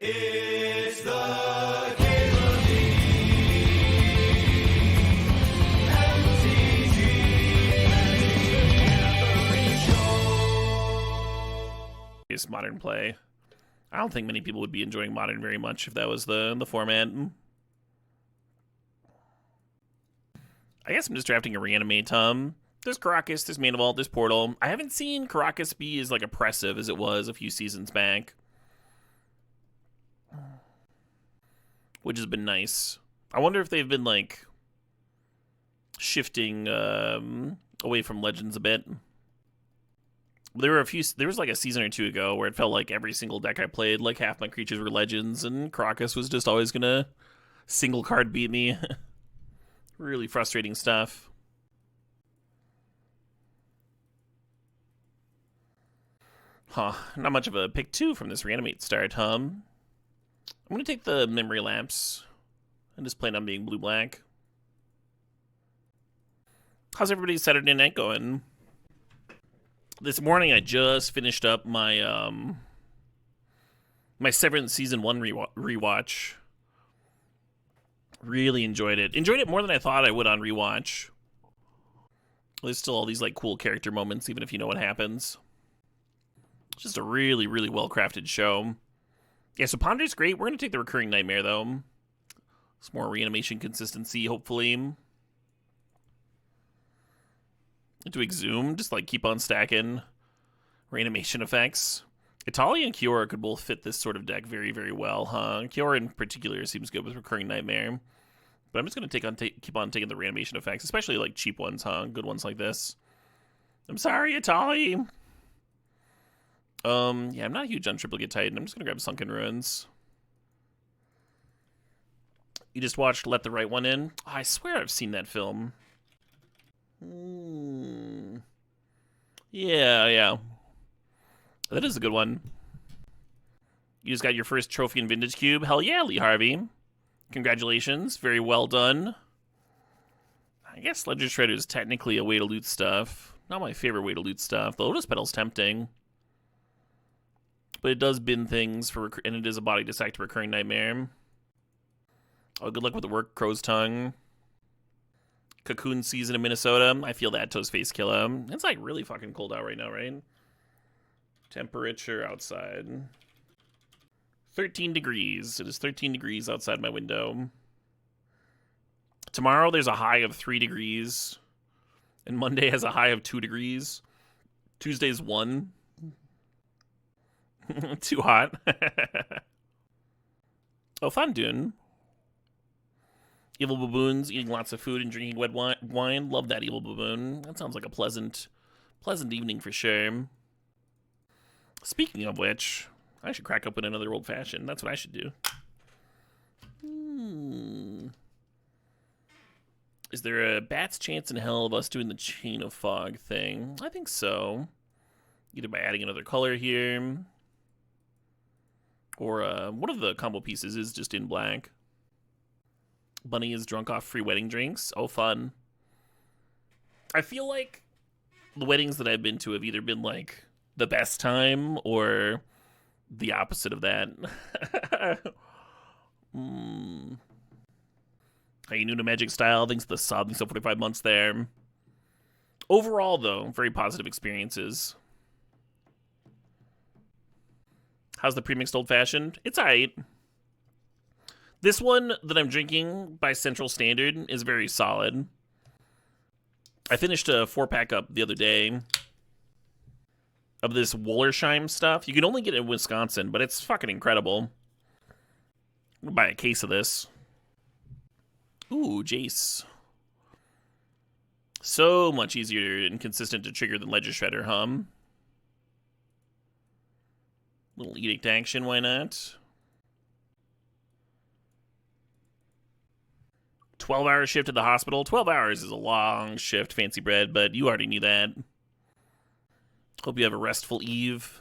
It's the Cable League. MTGO Show. It's modern play. I don't think many people would be enjoying modern very much if that was the format. I guess I'm just drafting a reanimate. There's Caracas, there's Mana Vault, there's Portal. I haven't seen Caracas be as like oppressive as it was a few seasons back, which has been nice. I wonder if they've been like shifting away from Legends a bit. There was like a season or two ago where it felt like every single deck I played, like half my creatures were Legends, and Caracas was just always gonna single card beat me. Really frustrating stuff. Huh, not much of a pick 2 from this reanimate start, I'm gonna take the memory lapse and just plan on being blue-black. How's everybody's Saturday night going? This morning I just finished up my my Severance Season 1 rewatch. Really enjoyed it. Enjoyed it more than I thought I would on rewatch. There's still all these like cool character moments, even if you know what happens. It's just a really, really well-crafted show. Yeah, so Ponder's great. We're going to take the Recurring Nightmare, though. Some more reanimation consistency, hopefully. To Exhume, just like keep on stacking reanimation effects. Italia and Kiora could both fit this sort of deck very, very well, huh? Kiora in particular seems good with Recurring Nightmare. But I'm just going to keep on taking the reanimation effects, especially like cheap ones, huh? Good ones like this. I'm sorry, Italia. Yeah, I'm not huge on Triplicate Titan. I'm just going to grab Sunken Ruins. You just watched Let the Right One In? Oh, I swear I've seen that film. Yeah. That is a good one. You just got your first trophy in Vintage Cube. Hell yeah, Lee Harvey. Congratulations. Very well done. I guess Ledger Shredder is technically a way to loot stuff. Not my favorite way to loot stuff. The Lotus Petal's tempting. But it does bin things, and it is a body dissect to Recurring Nightmare. Oh, good luck with the work, Crow's Tongue. Cocoon season in Minnesota. I feel that, Toast Face Killer. It's like really fucking cold out right now, right? Temperature outside. 13 degrees. It is 13 degrees outside my window. Tomorrow there's a high of 3 degrees. And Monday has a high of 2 degrees. Tuesday's 1. Too hot. Oh, fun, Dune. Evil baboons, eating lots of food and drinking wet wine. Love that, evil baboon. That sounds like a pleasant evening for sure. Speaking of which, I should crack open another old fashioned. That's what I should do. Is there a bat's chance in hell of us doing the Chain of Fog thing? I think so. Either by adding another color here, or one of the combo pieces is just in black. Bunny is drunk off free wedding drinks. Oh, fun. I feel like the weddings that I've been to have either been like the best time or the opposite of that. How you new to Magic Style? Thanks to the sub. Thanks for 45 months there. Overall, though, very positive experiences. How's the pre-mixed old fashioned? It's alright. This one that I'm drinking by Central Standard is very solid. I finished a 4-pack up the other day of this Wollersheim stuff. You can only get it in Wisconsin, but it's fucking incredible. I'm gonna buy a case of this. Ooh, Jace. So much easier and consistent to trigger than Ledger Shredder, huh? Little Edict action, why not? 12-hour shift at the hospital. 12 hours is a long shift, fancy bread, but you already knew that. Hope you have a restful eve.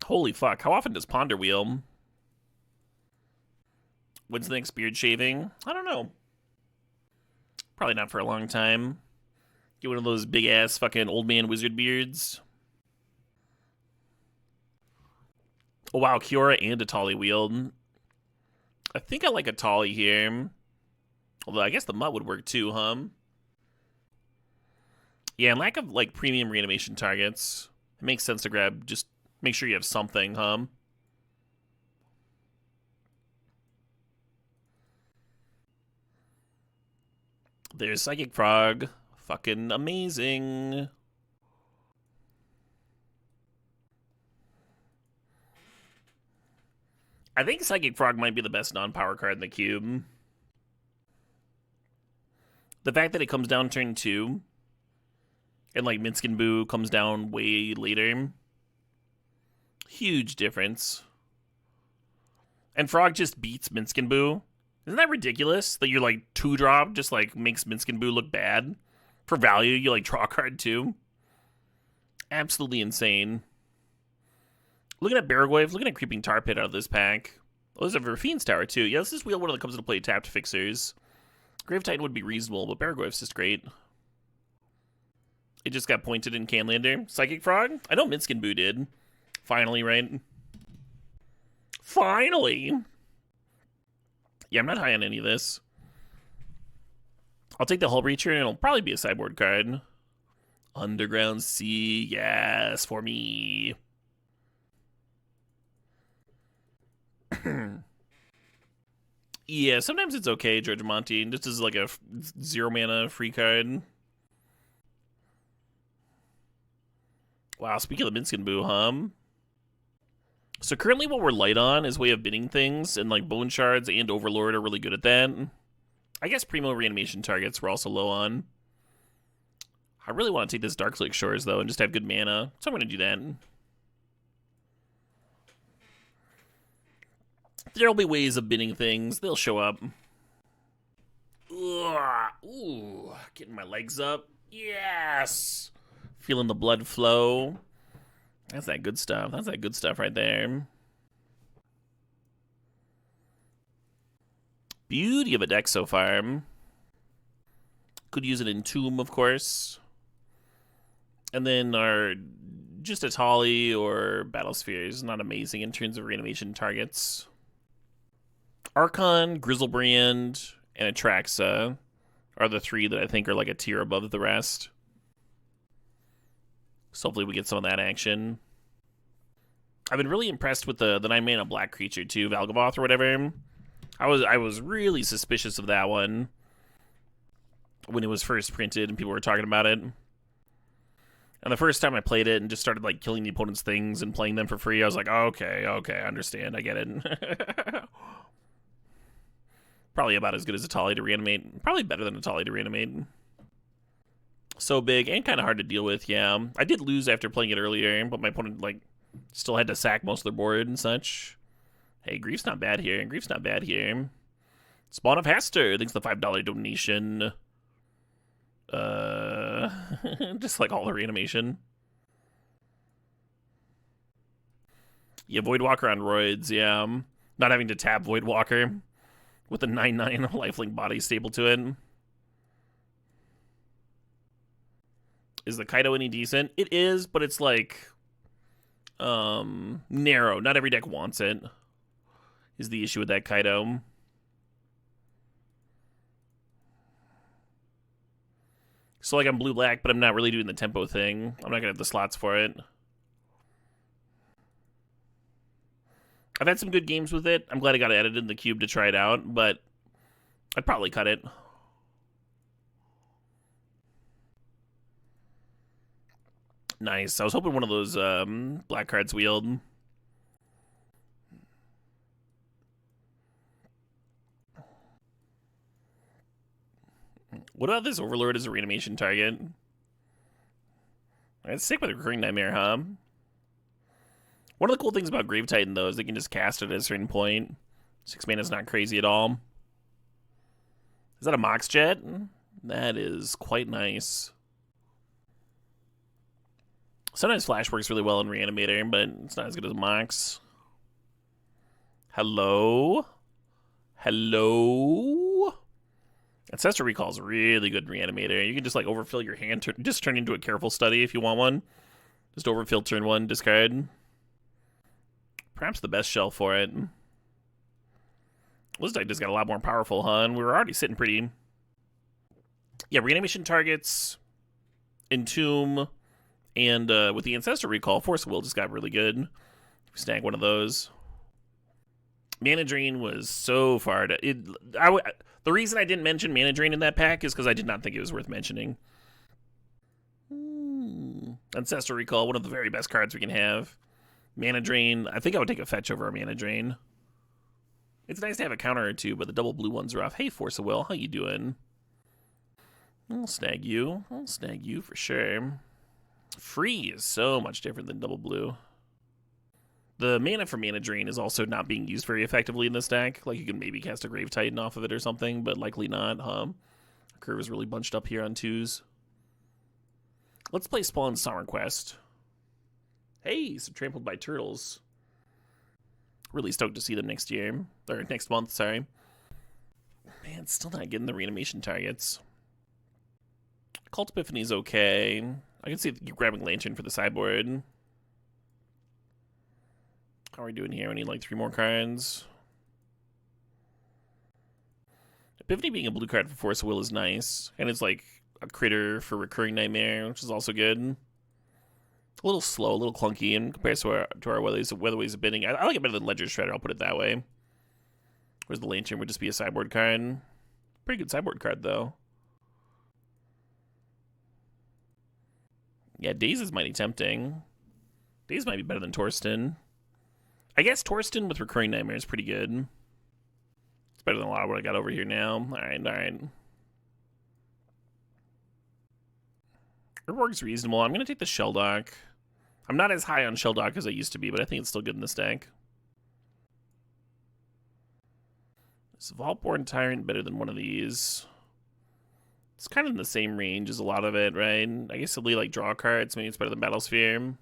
Holy fuck, how often does Ponder wheel? When's the next beard shaving? I don't know. Probably not for a long time. Get one of those big-ass fucking old man wizard beards. Oh, wow, Kiora and Atali Wield. I think I like Atali here. Although I guess the Mutt would work too, huh? Yeah, and lack of, like, premium reanimation targets. It makes sense to grab, just make sure you have something, huh? There's Psychic Frog. Fucking amazing. I think Psychic Frog might be the best non-power card in the cube. The fact that it comes down turn 2, and like Minskin Boo comes down way later. Huge difference. And Frog just beats Minskin Boo. Isn't that ridiculous? That your like 2-drop just like makes Minskin Boo look bad? For value, you like draw a card too. Absolutely insane. Looking at Baragwave, looking at Creeping Tar Pit out of this pack. Oh, there's a Verfine's Tower too. Yeah, this is wheel one that comes into play tapped fixers. Grave Titan would be reasonable, but Baragwave's just great. It just got pointed in Canlander. Psychic Frog? I know Minskin Boo did. Finally, right? Finally! Yeah, I'm not high on any of this. I'll take the Hull Breacher, and it'll probably be a sideboard card. Underground Sea, yes, for me. Yeah, sometimes it's okay, George Monty. Just as like a 0 mana free card. Wow, speaking of the Minskin Boo, So currently what we're light on is way of bidding things, and like Bone Shards and Overlord are really good at that. I guess Primo Reanimation targets we're also low on. I really want to take this Darkflick Shores, though, and just have good mana, so I'm going to do that. There'll be ways of bidding things. They'll show up. Ugh. Ooh, getting my legs up. Yes! Feeling the blood flow. That's that good stuff. That's that good stuff right there. Beauty of a deck so far. Could use it in Tomb, of course. And then our just Atali or Battlesphere is not amazing in terms of reanimation targets. Archon, Grizzlebrand, and Atraxa are the 3 that I think are like a tier above the rest. So hopefully we get some of that action. I've been really impressed with the 9-mana black creature too, Valgavoth or whatever. I was really suspicious of that one when it was first printed and people were talking about it. And the first time I played it and just started like killing the opponent's things and playing them for free, I was like, okay, I understand, I get it. Probably about as good as Atali to reanimate. Probably better than Atali to reanimate. So big and kind of hard to deal with, yeah. I did lose after playing it earlier, but my opponent like still had to sack most of their board and such. Hey, Grief's not bad here. Grief's not bad here. Spawn of Haster, thanks for the $5 donation. Just like all the reanimation. Yeah, Voidwalker on roids, yeah. Not having to tap Voidwalker with a 9/9 lifelink body staple to it. Is the Kaido any decent? It is, but it's like narrow. Not every deck wants it. Is the issue with that Kaido. So like I'm blue-black, but I'm not really doing the tempo thing. I'm not gonna have the slots for it. I've had some good games with it. I'm glad I got it edited in the cube to try it out, but I'd probably cut it. Nice. I was hoping one of those black cards wheeled. What about this Overlord as a reanimation target? It's sick with a Recurring Nightmare, huh? One of the cool things about Grave Titan, though, is they can just cast it at a certain point. 6 mana is not crazy at all. Is that a Mox Jet? That is quite nice. Sometimes Flash works really well in Reanimator, but it's not as good as Mox. Hello? Hello? Ancestor Recall is really good in Reanimator. You can just like overfill your hand, just turn into a Careful Study if you want one. Just overfill turn 1, discard. Perhaps the best shell for it. This deck just got a lot more powerful, huh? And we were already sitting pretty... Yeah, reanimation targets, Entomb, and with the Ancestor Recall, Force of Will just got really good. Snag one of those. Mana Drain was so far... The reason I didn't mention Mana Drain in that pack is because I did not think it was worth mentioning. Ancestor Recall, one of the very best cards we can have. Mana Drain, I think I would take a fetch over a Mana Drain. It's nice to have a counter or two, but the double blue ones are off. Hey, Force of Will, how you doing? I'll snag you. I'll snag you for sure. Free is so much different than double blue. The mana for Mana Drain is also not being used very effectively in this deck. Like, you can maybe cast a Grave Titan off of it or something, but likely not, huh? Curve is really bunched up here on 2s. Let's play Spawn Summer Quest. Hey, so Trampled by Turtles. Really stoked to see them next year. Or next month, sorry. Man, still not getting the reanimation targets. Cult Epiphany's okay. I can see you grabbing Lantern for the sideboard. How are we doing here? We need like 3 more cards. Epiphany being a blue card for Force of Will is nice. And it's like a critter for Recurring Nightmare, which is also good. A little slow, a little clunky in comparison to our Weatherways of Bidding. I like it better than Ledger Shredder, I'll put it that way. Whereas the Lantern would just be a sideboard card. Pretty good sideboard card, though. Yeah, Daze is mighty tempting. Daze might be better than Torsten. I guess Torsten with Recurring Nightmare is pretty good. It's better than a lot of what I got over here now. Alright, alright. Urborg's reasonable. I'm going to take the Shelldock. I'm not as high on Shelldock as I used to be, but I think it's still good in this deck. Is Vaultborn Tyrant better than one of these? It's kind of in the same range as a lot of it, right? I guess it'll be like draw cards. Maybe it's better than Battlesphere.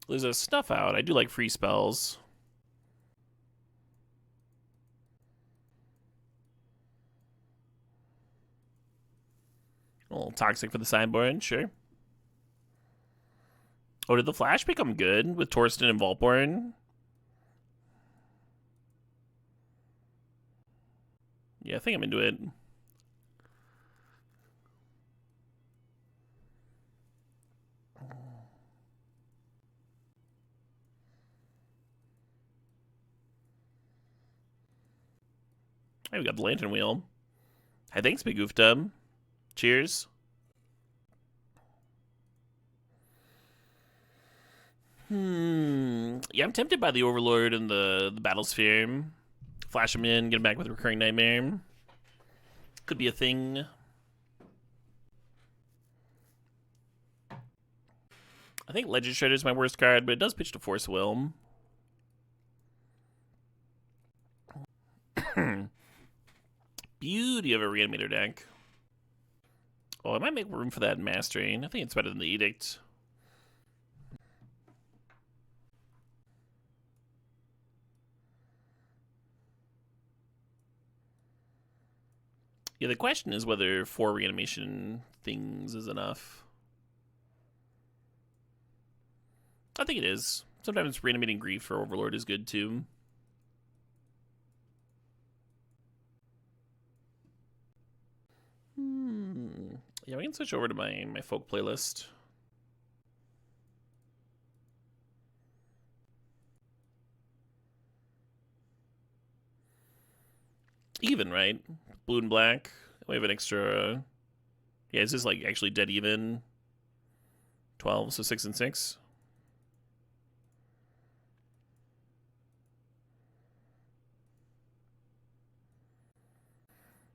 There's a Snuff Out. I do like free spells. A little toxic for the sideboard, sure. Oh, did the Flash become good with Torsten and Vaultborn? Yeah, I think I'm into it. Hey, we got the Lantern Wheel. Hey, thanks, Big Goof Dub. Cheers. Yeah, I'm tempted by the Overlord and the Battlesphere. Flash him in, get him back with Recurring Nightmare. Could be a thing. I think Legend Shredder is my worst card, but it does pitch to Force Will. Beauty of a Reanimator deck. Oh, I might make room for that in Mastering. I think it's better than the Edict. Yeah, the question is whether 4 reanimation things is enough. I think it is. Sometimes reanimating Grief for Overlord is good too. Yeah, we can switch over to my folk playlist. Even, right? Blue and black. We have an extra... Yeah, is this like actually dead even? 12, so 6 and 6.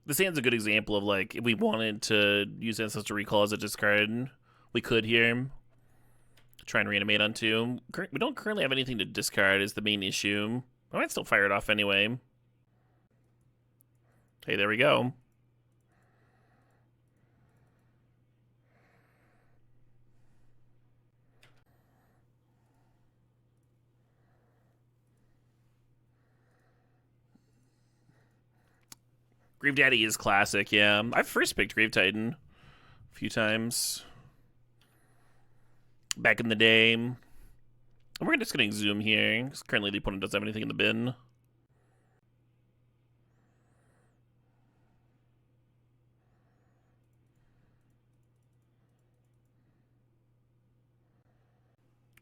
This hand's a good example of, like, if we wanted to use Ancestor Recall as a discard, we could here. Try and reanimate on 2. We don't currently have anything to discard is the main issue. I might still fire it off anyway. Hey, there we go. Grave Daddy is classic, yeah. I've first picked Grave Titan a few times. Back in the day. And we're just going to zoom here, because currently the opponent doesn't have anything in the bin.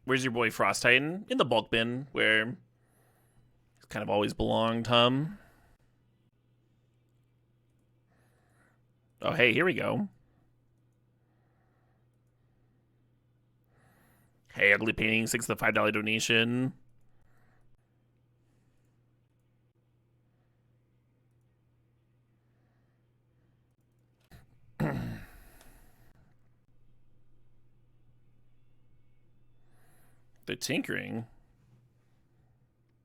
Where's your boy Frost Titan? In the bulk bin, where he's kind of always belonged, Oh, hey, here we go. Hey, Ugly Painting, 6 to the $5 donation. They're tinkering.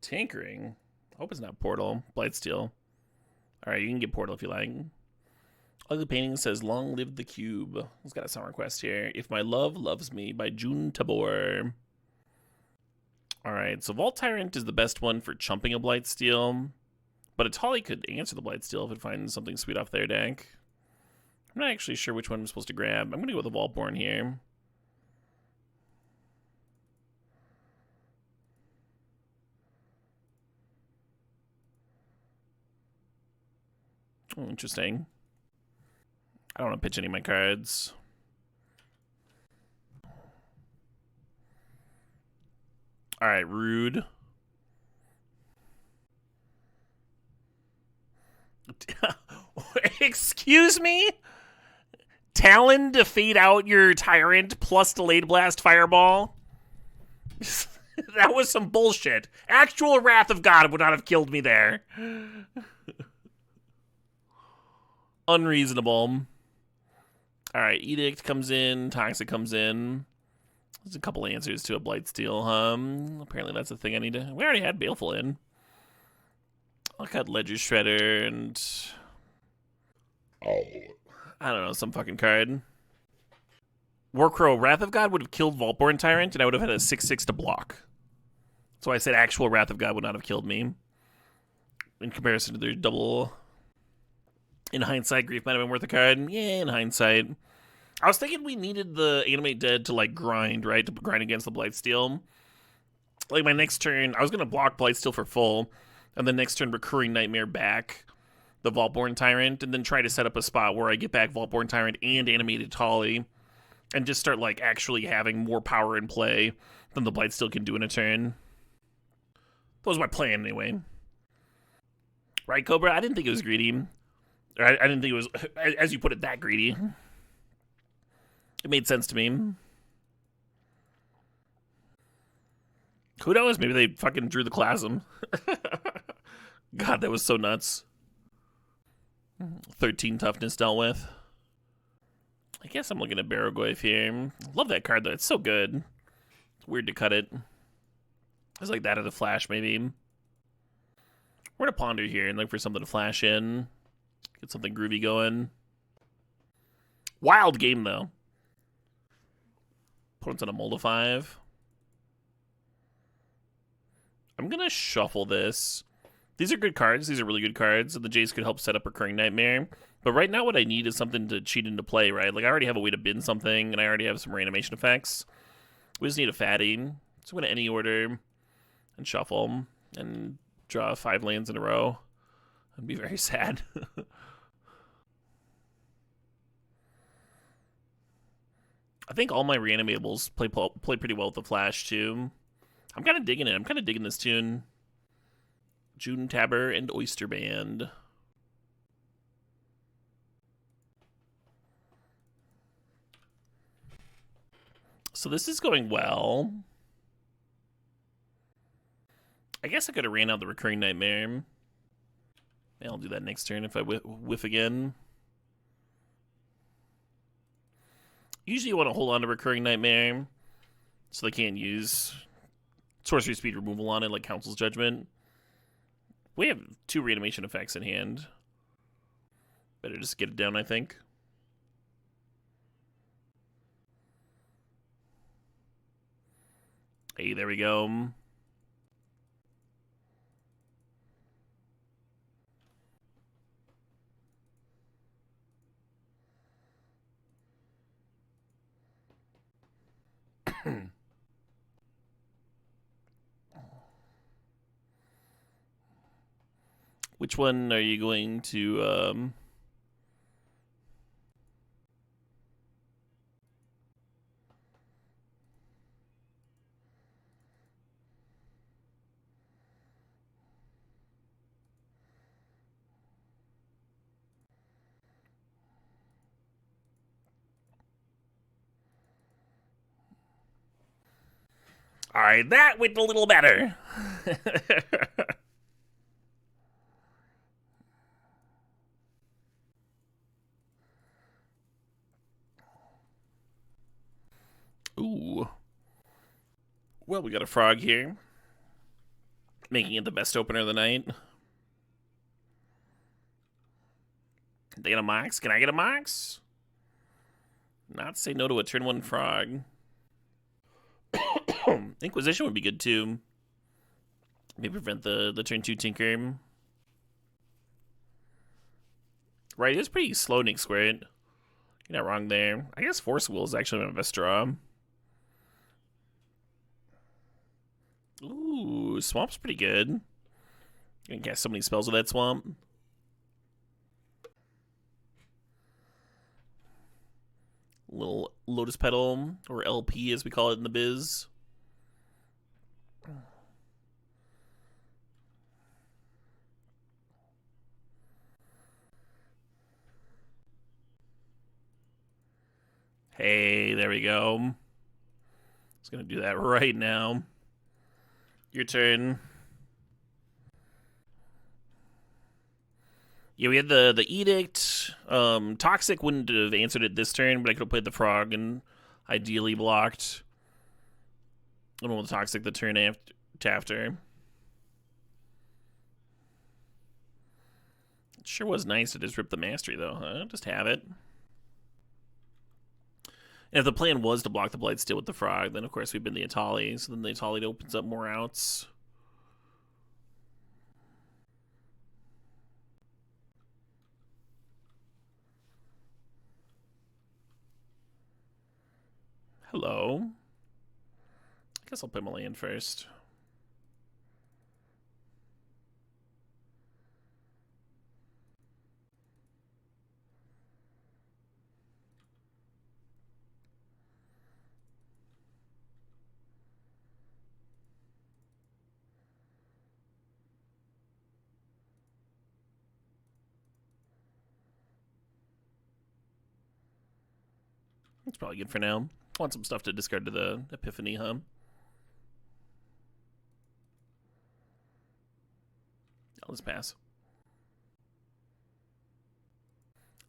Tinkering? I hope it's not Portal. Blightsteel. Alright, you can get Portal if you like. Ugly Painting says, long live the cube. He's got a song request here. If My Love Loves Me by June Tabor. Alright, so Vault Tyrant is the best one for chumping a Blightsteel. But Atali could answer the Blightsteel if it finds something sweet off their deck. I'm not actually sure which one I'm supposed to grab. I'm going to go with the Vaultborn here. Oh, interesting. I don't want to pitch any of my cards. Alright, Rude. Excuse me? Talon to fade out your Tyrant plus Delayed Blast Fireball? That was some bullshit. Actual Wrath of God would not have killed me there. Unreasonable. Alright, Edict comes in, Toxic comes in. There's a couple answers to a Blightsteel, Apparently that's a thing I need to... We already had Baleful in. I'll cut Ledger Shredder and... I don't know, some fucking card. Warcrow, Wrath of God would have killed Vaultborn Tyrant, and I would have had a 6/6 to block. So I said actual Wrath of God would not have killed me. In comparison to their double... In hindsight, Grief might have been worth a card. Yeah, in hindsight. I was thinking we needed the Animate Dead to, like, grind, right? To grind against the Blightsteel. Like, my next turn, I was going to block Blightsteel for full, and then next turn, Recurring Nightmare back the Vaultborn Tyrant, and then try to set up a spot where I get back Vaultborn Tyrant and Animated Tolly, and just start, like, actually having more power in play than the Blightsteel can do in a turn. That was my plan, anyway. Right, Cobra? I didn't think it was greedy. I didn't think it was, as you put it, that greedy. It made sense to me. Who knows? Maybe they fucking drew the Chasm. God, that was so nuts. 13 toughness dealt with. I guess I'm looking at Barrogoyf here. Love that card, though. It's so good. It's weird to cut it. It's like that of the Flash, maybe. We're going to ponder here and look for something to flash in. Get something groovy going. Wild game, though. Opponent's on a mold of 5. I'm going to shuffle this. These are good cards. These are really good cards. And the Jace could help set up Recurring Nightmare. But right now what I need is something to cheat into play, right? Like, I already have a way to bin something, and I already have some reanimation effects. We just need a fatty. So I'm going to any order and shuffle and draw 5 lands in a row. I'd be very sad. I think all my reanimatables play pretty well with the Flash, too. I'm kind of digging it. I'm kind of digging this tune. June Tabor and Oyster Band. So this is going well. I guess I could have ran out the Recurring Nightmare. I'll do that next turn if I whiff again. Usually you want to hold on to Recurring Nightmare so they can't use Sorcery Speed removal on it like Council's Judgment. We have 2 reanimation effects in hand. Better just get it down, I think. Hey, there we go. Which one are you going to, All right, that went a little better. Ooh. Well, we got a frog here. Making it the best opener of the night. Can they get a mox? Can I get a mox? Not say no to a turn 1 frog. Inquisition would be good too. Maybe prevent the turn 2 tinker. Right, it's pretty slow Nick Squared. You're not wrong there. I guess Force Will is actually my best draw. Ooh, Swamp's pretty good. You can cast so many spells with that Swamp. Little Lotus Petal, or LP as we call it in the biz. Hey, there we go. I was gonna do that right now. Your turn. Yeah, we had the Edict. Toxic wouldn't have answered it this turn, but I could have played the Frog and ideally blocked. I don't want the Toxic the turn after. It sure was nice to just rip the Mastery, though, huh? Just have it. And if the plan was to block the Blightsteel with the Frog, then of course we've been the Atali, so then the Atali opens up more outs. Hello. I guess I'll play my land first. That's probably good for now. Want some stuff to discard to the Epiphany, huh? I'll just pass.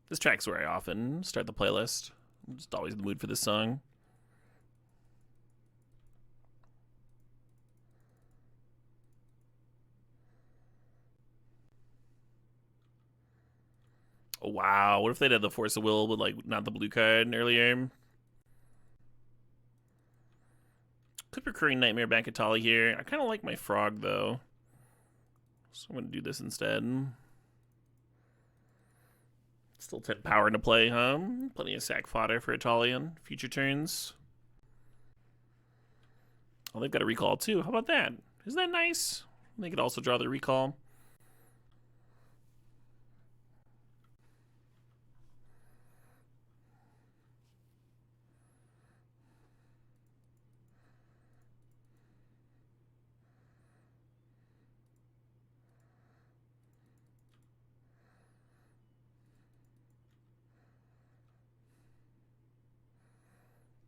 This track's where I often start the playlist. I'm just always in the mood for this song. Oh, wow. What if they'd had the Force of Will with, like, not the blue card earlier? Could Recurring Nightmare back at Tali here. I kind of like my Frog, though. So I'm going to do this instead. Still 10 power to play, huh? Plenty of sack fodder for Atalian. Future turns. Oh, they've got a recall, too. How about that? Isn't that nice? They could also draw the recall.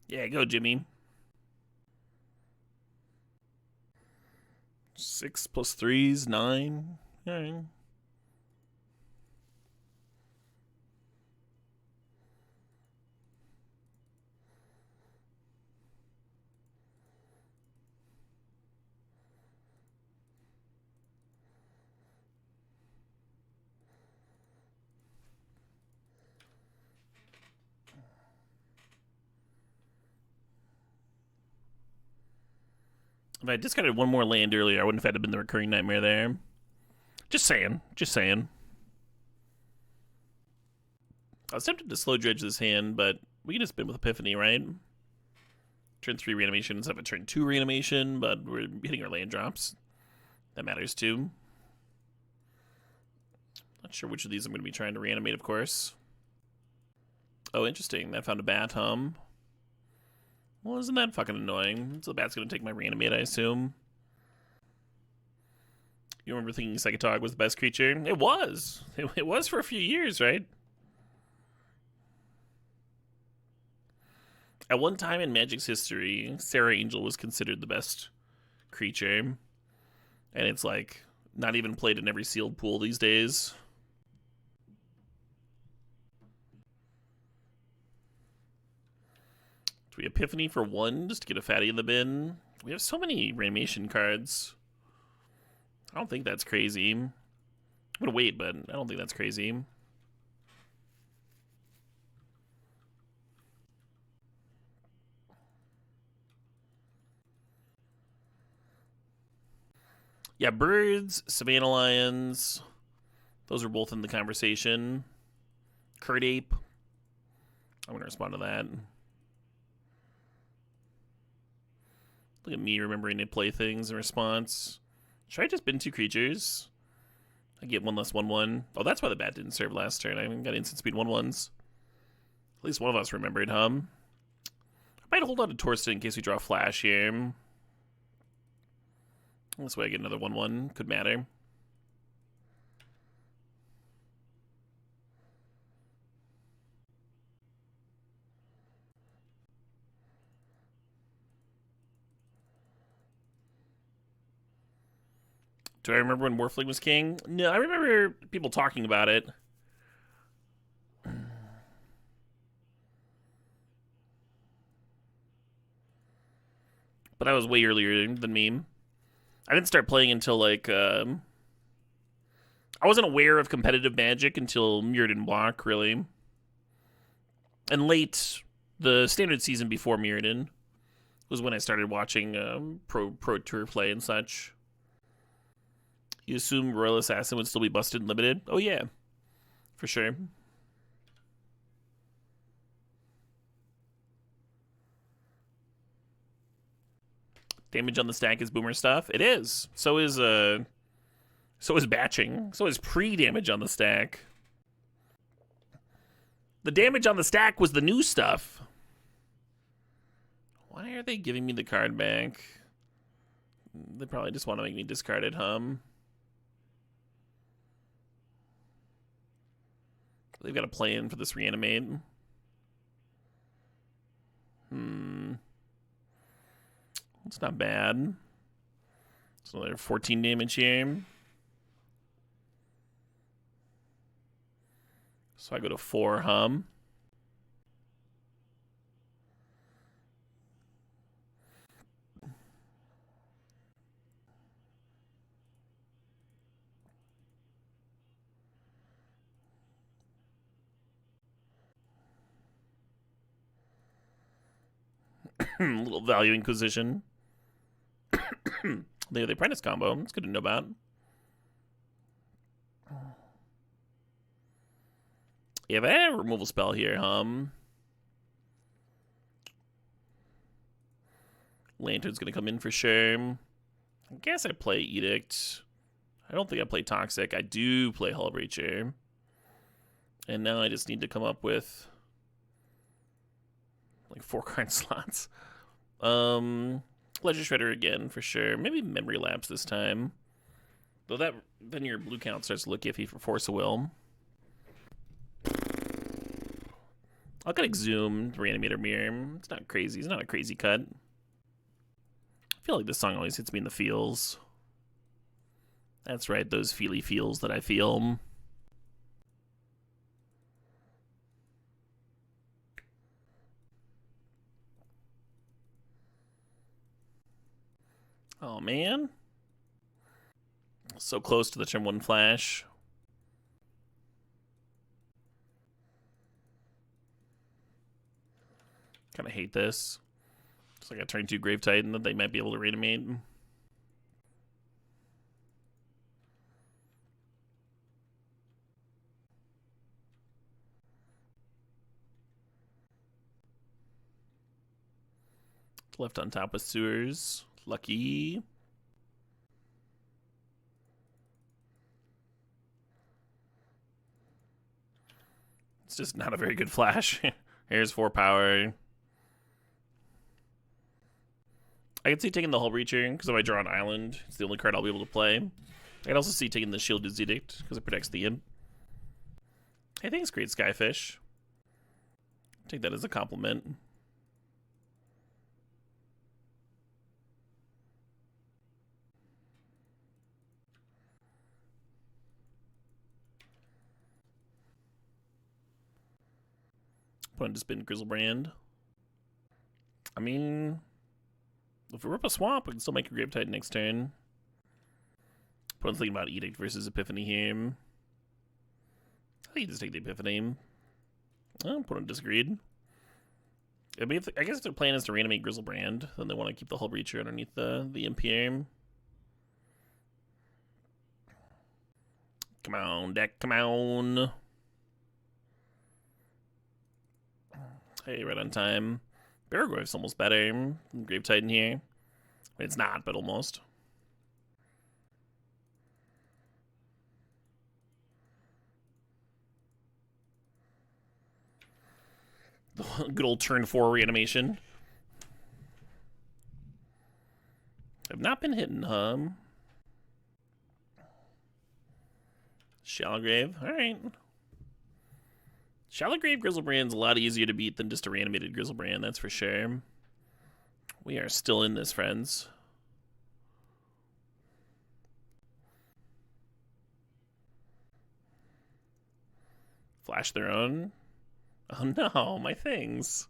Yeah, go, Jimmy. 6 plus 3's 9. All right. If I discarded one more land earlier, I wouldn't have had to been the Recurring Nightmare there. Just saying. Just saying. I was tempted to slow dredge this hand, but we can just spin with Epiphany, right? Turn 3 reanimation instead of a turn 2 reanimation, but we're hitting our land drops. That matters too. Not sure which of these I'm going to be trying to reanimate, of course. Oh, interesting. I found a bat, Well, isn't that fucking annoying? So the bat's going to take my reanimate, I assume. You remember thinking Psychotog was the best creature? It was. It was for a few years, right? At one time in Magic's history, Sarah Angel was considered the best creature. And it's like not even played in every sealed pool these days. Do we Epiphany for 1 just to get a fatty in the bin? We have so many reanimation cards. I don't think that's crazy. I'm going to wait, but I don't think that's crazy. Yeah, birds, Savannah Lions. Those are both in the conversation. Kurt Ape. I'm going to respond to that. Look at me remembering to play things in response. Should I just bin 2 creatures? I get 1 less 1/1. Oh, that's why the bat didn't serve last turn. I got instant speed 1/1s. At least one of us remembered, I might hold on to Torsten in case we draw a flash here. This way I get another 1/1. Could matter. Do I remember when Morphling was king? No, I remember people talking about it. But that was way earlier than me. I didn't start playing until, like, I wasn't aware of competitive Magic until Mirrodin Block, really. And late, the standard season before Mirrodin was when I started watching Pro Tour play and such. You assume Royal Assassin would still be busted and limited? Oh, yeah. For sure. Damage on the stack is boomer stuff. It is. So is batching. So is pre-damage on the stack. The damage on the stack was the new stuff. Why are they giving me the card back? They probably just want to make me discard it, They've got a plan for this reanimate. It's not bad. It's another 14 damage here. So I go to 4, Little Value Inquisition. They have the Apprentice combo. It's good to know about. You have a removal spell here, Lantern's gonna come in for sure. I guess I play Edict. I don't think I play Toxic. I do play Hullbreacher. And now I just need to come up with like 4 card slots. Ledger Shredder again for sure. Maybe Memory Lapse this time. Though then your blue count starts to look iffy for Force of Will. I'll get Exhumed, Reanimator Mirror. It's not crazy. It's not a crazy cut. I feel like this song always hits me in the feels. That's right, those feely feels that I feel. Oh, man. So close to the turn 1 flash. Kind of hate this. It's like a turn 2 Grave Titan that they might be able to reanimate. Left on top with Sewers. Lucky. It's just not a very good flash. Here's 4 power. I can see taking the Hull Breacher, because if I draw an island, it's the only card I'll be able to play. I can also see taking the Shielded Edict, because it protects the imp. I think it's great Skyfish. Take that as a compliment. Put on to spin Grizzlebrand. I mean, if we rip a swamp, we can still make a Grave Titan next turn. Put on thinking about Edict versus Epiphany here. I think you just take the Epiphany. Oh, put on disagreed. I mean, I guess if their plan is to reanimate Grizzlebrand, then they want to keep the Hull Breacher underneath the imp here. Come on, deck, come on. Hey, right on time. Barrowgrove's almost better than Grave Titan here. I mean, it's not, but almost. Good old turn 4 reanimation. I've not been hitting, Shallow Grave, alright. Shallow Grave Grizzlebrand's a lot easier to beat than just a reanimated Grizzlebrand, that's for sure. We are still in this, friends. Flash their own. Oh no, my things.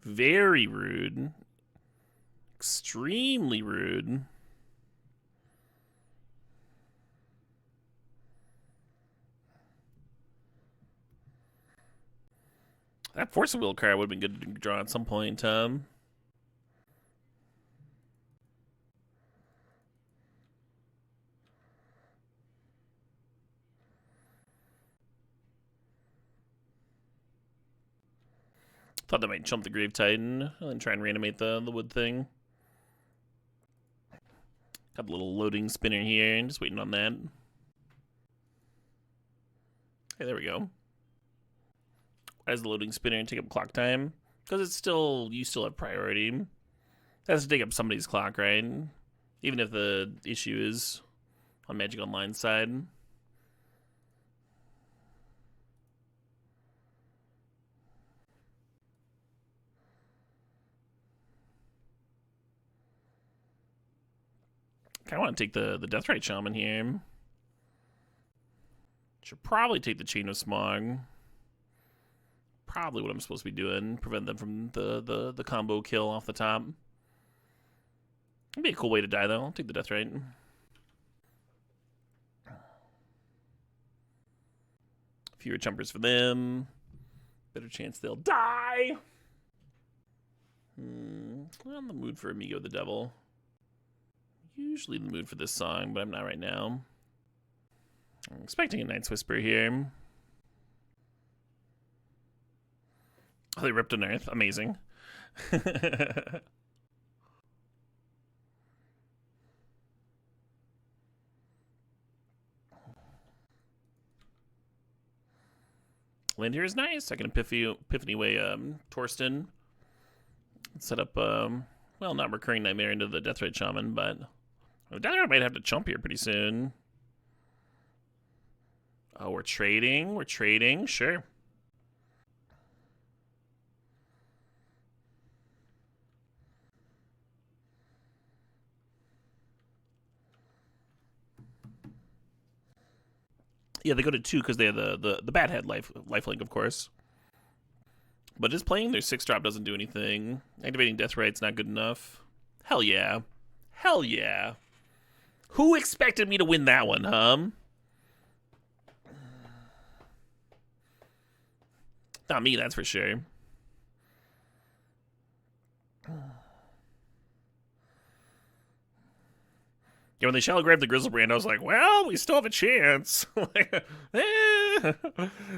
Very rude. Extremely rude. That Force of Will card would have been good to draw at some point, Thought that might jump the Grave Titan and try and reanimate the wood thing. Got a little loading spinner here, and just waiting on that. Hey, there we go. As the loading spinner and take up clock time, because it's still, you still have priority. It has to take up somebody's clock, right? Even if the issue is on Magic Online's side. I want to take the Deathrite Shaman here. Should probably take the Chain of Smog. Probably what I'm supposed to be doing. Prevent them from the combo kill off the top. It'd be a cool way to die, though. I'll take the Deathrite. Fewer jumpers for them. Better chance they'll die. I'm in the mood for Amigo the Devil. Usually in the mood for this song, but I'm not right now. I'm expecting a Night's Whisper here. Oh, they ripped an Earth. Amazing. Land here is nice. I can Epiphany Way Torsten. Set up, well, not Recurring Nightmare into the Deathrite Shaman, but Deathrite might have to chump here pretty soon. Oh, we're trading. We're trading. Sure. Yeah, they go to 2 because they have the Bad Head lifelink, of course. But just playing their 6-drop doesn't do anything. Activating Deathrite's not good enough. Hell yeah. Hell yeah. Who expected me to win that one, Not me, that's for sure. Yeah, when they shallow grabbed the Grizzlebrand, I was like, well, we still have a chance.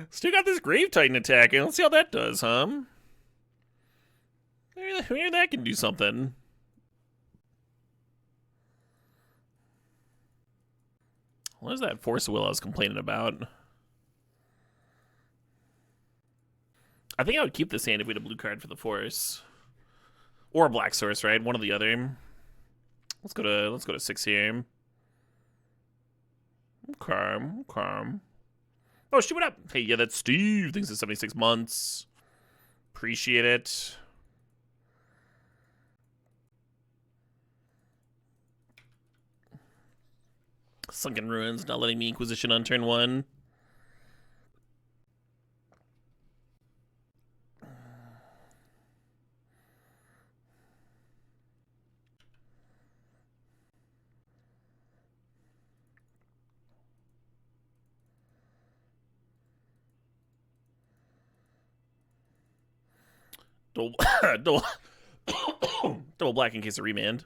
Still got this Grave Titan attacking. Let's see how that does, Maybe that can do something. What is that Force of Will I was complaining about? I think I would keep this hand if we had a blue card for the force. Or a black source, right? One or the other. Let's go to 6 here. Okay. Oh, shoot, what up? Hey, yeah, that's Steve. Thanks for 76 months. Appreciate it. Sunken Ruins, not letting me Inquisition on turn 1. Double, double, double black in case of remand.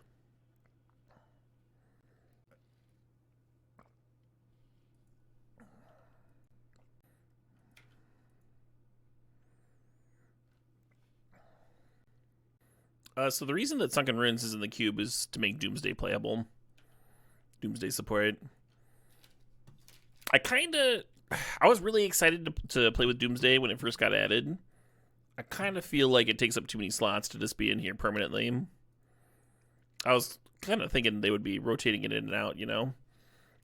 So the reason that Sunken Ruins is in the cube is to make Doomsday playable. Doomsday support. I was really excited to play with Doomsday when it first got added. I kind of feel like it takes up too many slots to just be in here permanently. I was kind of thinking they would be rotating it in and out, you know?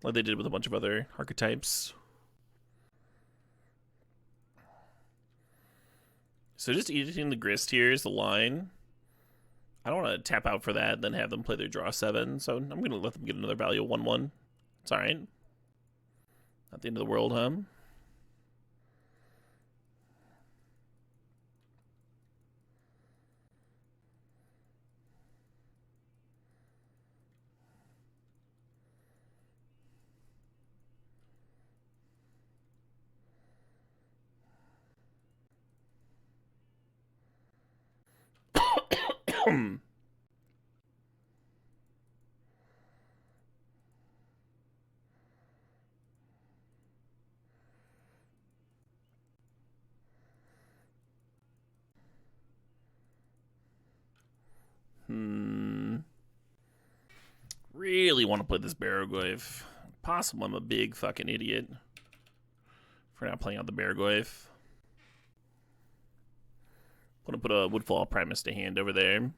Like they did with a bunch of other archetypes. So just eating the Grist here is the line. I don't want to tap out for that and then have them play their draw 7, so I'm going to let them get another value of 1-1. It's alright. Not the end of the world, huh? Really want to play this Barrogoyf. Possible I'm a big fucking idiot for not playing out the Barrogoyf. I'm gonna put a Woodfall Primus to hand over there.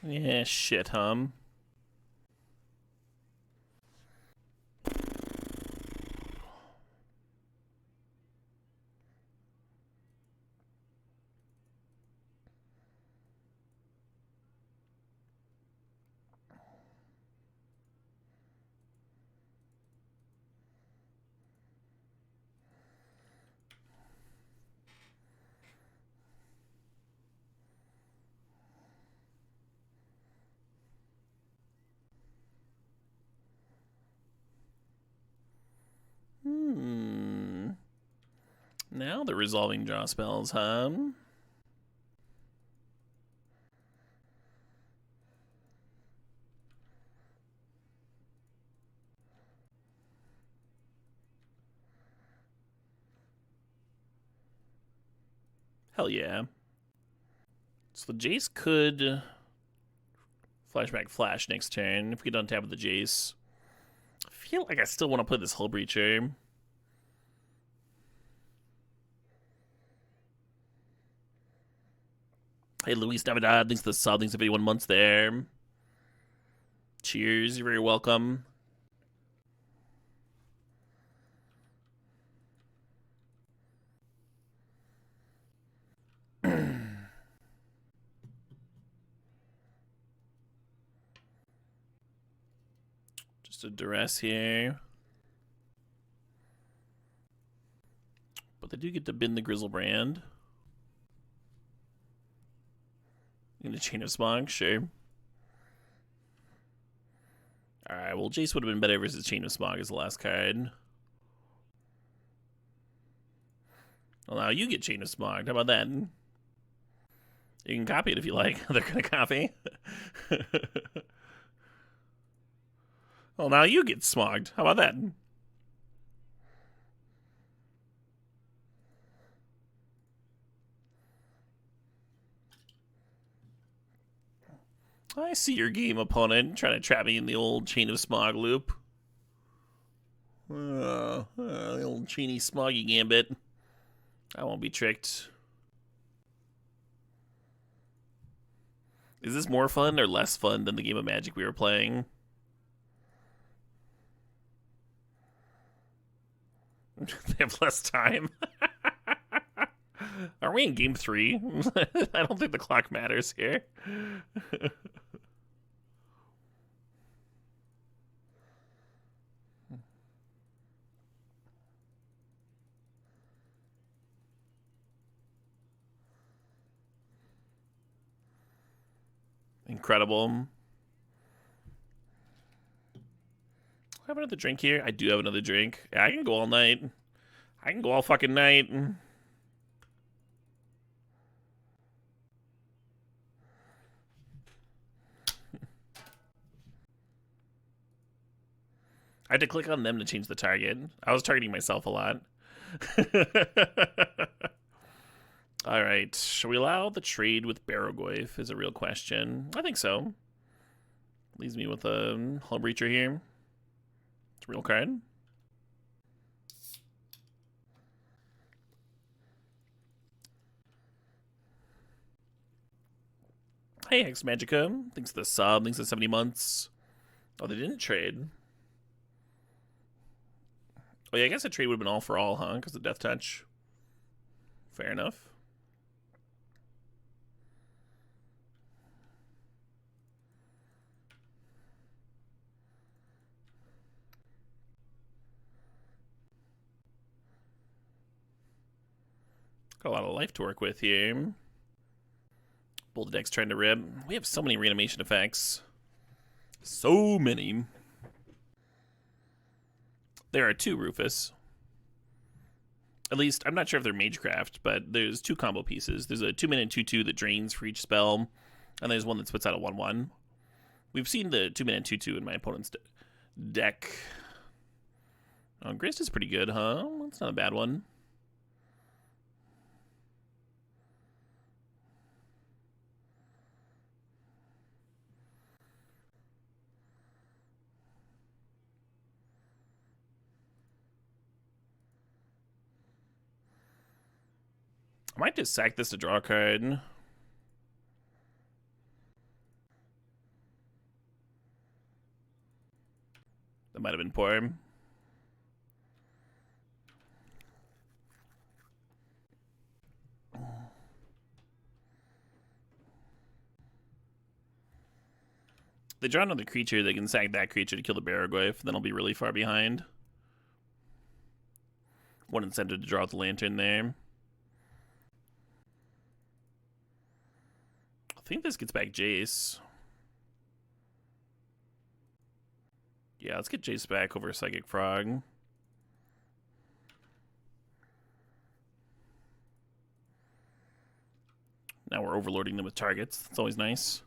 Yeah, shit, hum. Now they're resolving draw spells, huh? Hell yeah. So the Jace could flashback flash next turn if we get on tap with the Jace. I feel like I still want to play this Hull Breacher. Hey, Luis Navidad, thanks for the sub. Thanks for 81 months there. Cheers, you're very welcome. Just a duress here. But they do get to bin the Grizzlebrand. In a Chain of Smog, sure. Alright, well, Jace would have been better versus Chain of Smog as the last card. Well, now you get Chain of Smog. How about that? You can copy it if you like. They're going to copy. Well, now you get smogged. How about that? I see your game, opponent, trying to trap me in the old chain of smog loop. The old chainy smoggy gambit. I won't be tricked. Is this more fun or less fun than the game of Magic we were playing? They have less time. Are we in game 3? I don't think the clock matters here. Incredible. I have another drink here. I do have another drink. Yeah, I can go all night. I can go all fucking night. I had to click on them to change the target. I was targeting myself a lot. All right. Should we allow the trade with Barrogoyf is a real question. I think so. Leaves me with a Hull Breacher here. It's a real card. Hey, Hex Magica. Thanks for the sub. Thanks for 70 months. Oh, they didn't trade. Oh, yeah, I guess a trade would have been all for all, huh? Because of Death Touch. Fair enough. Got a lot of life to work with here. Bold deck's trying to rip. We have so many reanimation effects. So many. There are 2 Rufus. At least, I'm not sure if they're Magecraft, but there's 2 combo pieces. There's a 2-mana 2/2 that drains for each spell, and there's one that spits out a 1/1. We've seen the 2-mana 2/2 in my opponent's deck. Oh, Grist is pretty good, huh? That's not a bad one. I might just sack this to draw a card. That might have been poor. They draw another creature, they can sack that creature to kill the Barrogoyf, then I'll be really far behind. One incentive to draw out the Lantern there. I think this gets back Jace. Yeah, let's get Jace back over Psychic Frog. Now we're overloading them with targets. That's always nice.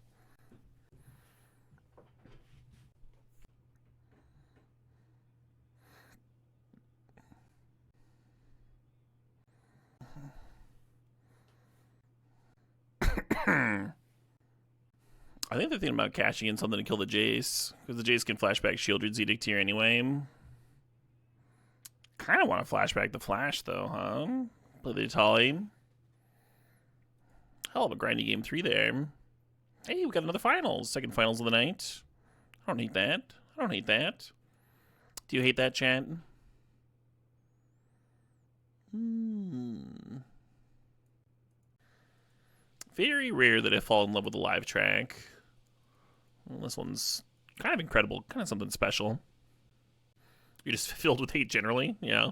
I think they're thinking about cashing in something to kill the Jace, because the Jace can flashback Shieldred's Edict here anyway. Kind of want to flashback the Flash, though, huh? Play the Atali. Hell of a grindy game 3 there. Hey, we got another finals. Second finals of the night. I don't hate that. I don't hate that. Do you hate that, chat? Very rare that I fall in love with a live track. Well, this one's kind of incredible. Kind of something special. You're just filled with hate generally. Yeah.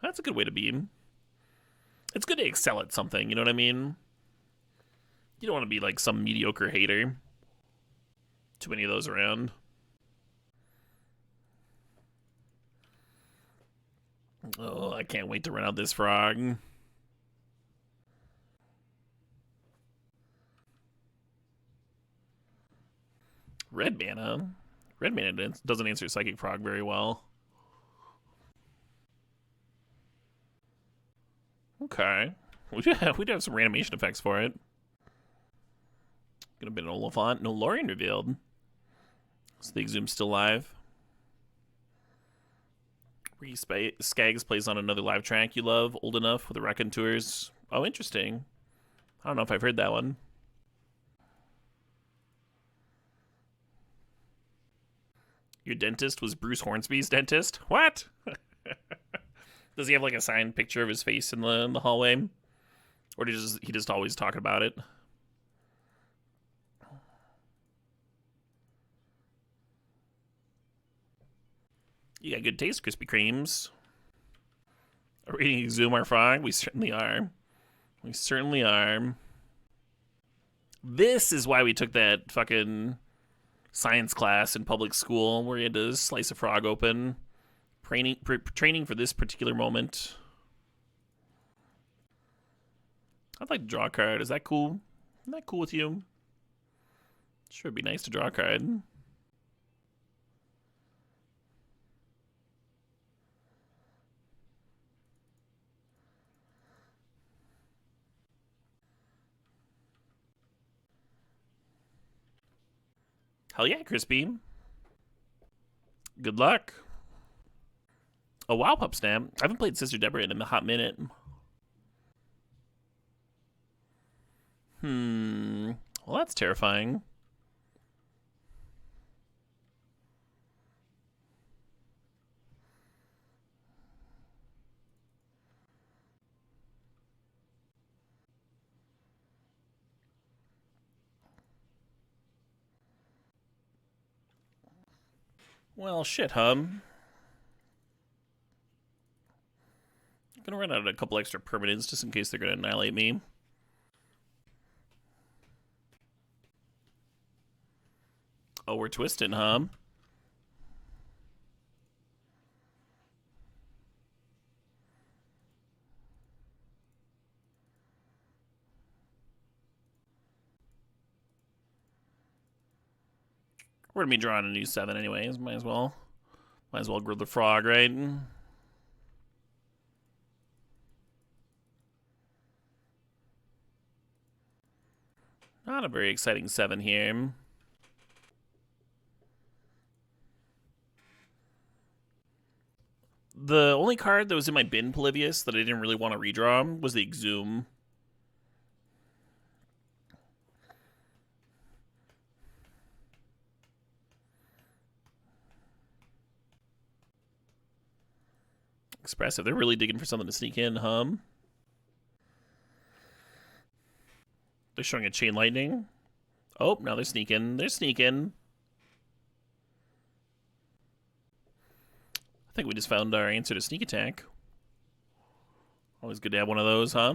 That's a good way to be. It's good to excel at something, you know what I mean? You don't want to be like some mediocre hater. Too many of those around. Oh, I can't wait to run out this frog. Red mana? Red mana doesn't answer Psychic Frog very well. Okay. We do have some reanimation effects for it. Gonna be an Oliphant. No Lorien revealed. So the Exhume's still live. Skaggs plays on another live track you love, Old Enough, with the Raconteurs. Oh, interesting. I don't know if I've heard that one. Your dentist was Bruce Hornsby's dentist? What? Does he have like a signed picture of his face in the hallway? Or does he just always talk about it? You got good taste, Krispy Kremes. Are we eating Zoom our frog? We certainly are. We certainly are. This is why we took that fucking science class in public school where you had to slice a frog open. Training for this particular moment. I'd like to draw a card. Is that cool? Isn't that cool with you? Sure, it'd be nice to draw a card. Hell yeah, Crispy. Good luck. Oh, wow, Pup Snap. I haven't played Sister Deborah in a hot minute. Well, that's terrifying. Well, shit, hum. I'm gonna run out a couple extra permanents just in case they're gonna annihilate me. Oh, we're twisting, huh? We're gonna be drawing a new 7 anyways. Might as well grow the frog, right? Not a very exciting 7 here. The only card that was in my bin, Polybius, that I didn't really want to redraw was the Exhume. Expressive. They're really digging for something to sneak in, hum. They're showing a Chain Lightning. Oh, now they're sneaking. They're sneaking. I think we just found our answer to Sneak Attack. Always good to have one of those, huh?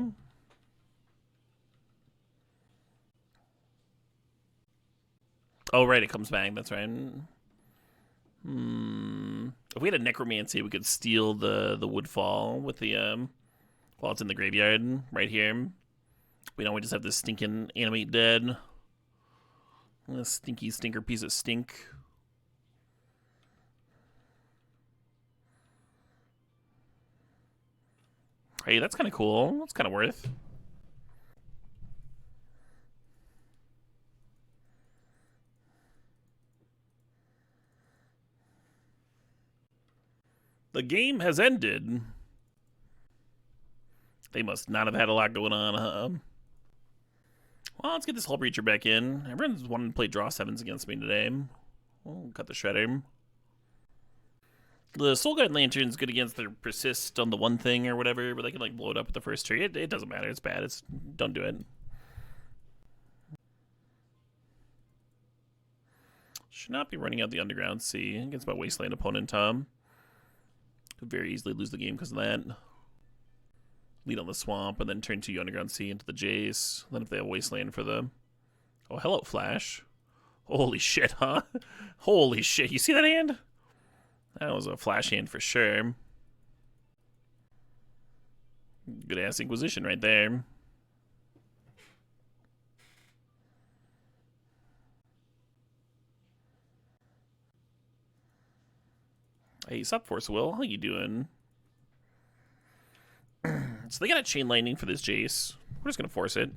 Oh, right, it comes back. That's right. If we had a Necromancy, we could steal the Woodfall with the, while it's in the graveyard, right here. We don't, we just have this stinking Animate Dead. A stinky stinker piece of stink. Hey, that's kind of cool. That's kind of worth. The game has ended. They must not have had a lot going on, huh? Well, let's get this Hull Breacher back in. Everyone's wanting to play draw 7s against me today. We'll cut the shredder. The Soul Guide Lantern's good against their persist on the one thing or whatever, but they can like blow it up with the first tree. It doesn't matter. It's bad. Don't do it. Should not be running out the Underground Sea against my Wasteland opponent, Tom. Could very easily lose the game because of that. Lead on the Swamp and then turn 2 Underground Sea into the Jace. Then if they have Wasteland for the... Oh, hello, Flash. Holy shit, huh? Holy shit. You see that hand? That was a Flash hand for sure. Good ass Inquisition right there. Hey, sup, Force Will? How you doing? So they got a Chain Lightning for this Jace. We're just gonna force it.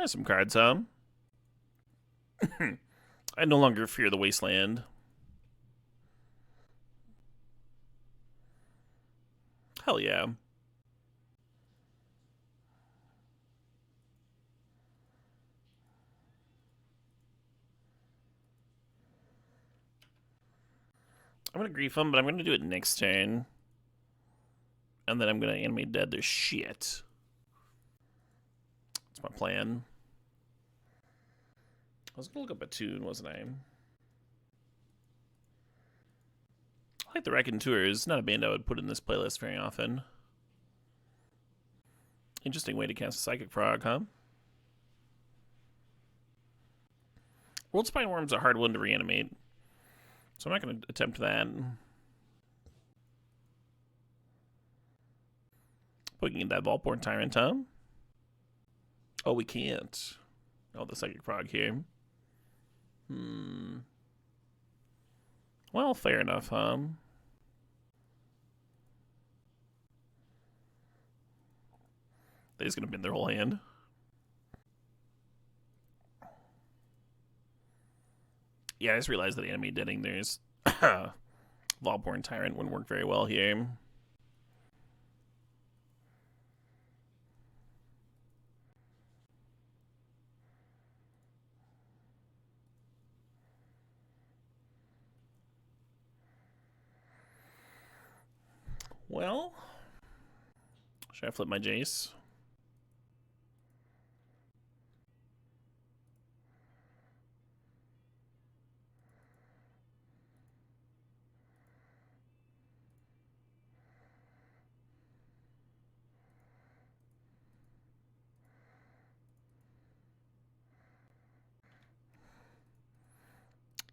There's some cards, huh? I no longer fear the wasteland. Hell yeah. I'm gonna grief them, but I'm gonna do it next turn. And then I'm gonna animate dead their shit. That's my plan. I was gonna look up a tune, wasn't I? I like the Raconteurs. Not a band I would put in this playlist very often. Interesting way to cast a Psychic Frog, huh? World Spine Worm's a hard one to reanimate, so I'm not going to attempt that. Poking in that Volporn Tyrant, huh? Oh, we can't. Oh, the Psychic Frog here. Well, fair enough, huh? They're just going to bend their whole hand. Yeah, I just realized that enemy deading there's Volporn Tyrant wouldn't work very well here. Well, should I flip my Jace?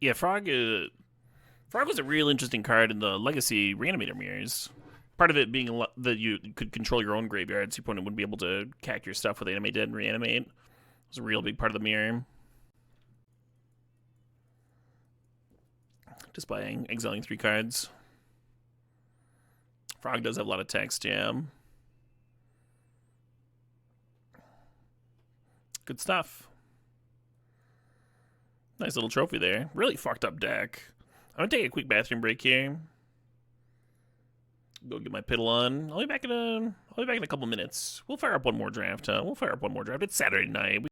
Yeah, Frog was a real interesting card in the Legacy Reanimator mirrors. Part of it being that you could control your own graveyard, so your opponent wouldn't be able to cack your stuff with Animate Dead and Reanimate. It was a real big part of the mirror. Just by exiling 3 cards. Frog does have a lot of text, yeah. Good stuff. Nice little trophy there. Really fucked up deck. I'm gonna take a quick bathroom break here. Go get my piddle on. I'll be back in a couple minutes. We'll fire up one more draft, huh? It's Saturday night.